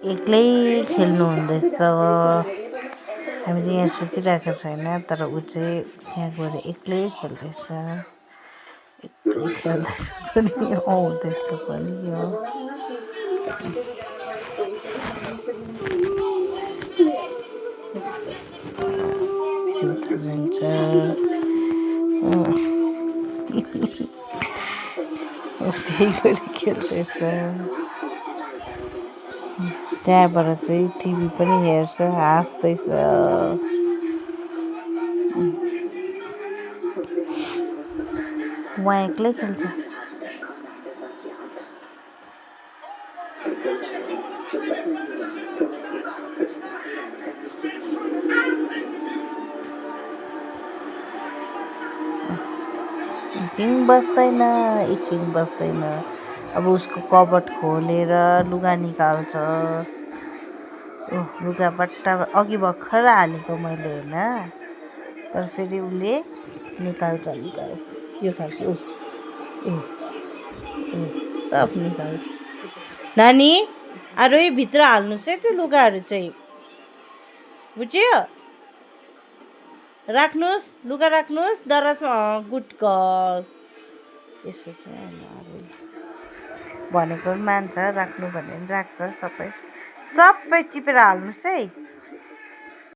एक्लै खेल्नु हुँदैछ। हामी चाहिँ यहाँ सुतिरहेको छैन, तर ऊ चाहिँ त्यहाँ गएर एक्लै खेल्दैछ। एक्लै खेल्दैछ पनि आउँदैछ पनि यो उता जान्छ। त्यही गएर खेल्दैछ। त्यहाँबाट चाहिँ टिभी पनि हेर्छ, हाँस्दैछ। उहाँ एक्लै खेल्छ। एकछिन बस्दैन, एकछिन बस्दैन। अब उसको कबट खोलेर लुगा निकाल्छ। ओह, लुगा बट्टा अघि भर्खर हालेको मैले होइन, तर फेरि उसले निकाल्छ लुगा। यो खालको सब निकाल्छ। नानी अरू भित्र हाल्नुहोस् है त्यो लुगाहरू चाहिँ, बुझ्यो? राख्नुहोस्, लुगा राख्नुहोस् दराजमा। Good girl. यसो चाहिँ अरू भनेको पनि मान्छ, राख्नु भने पनि राख्छ। सबै टिपेर हाल्नुहोस् है।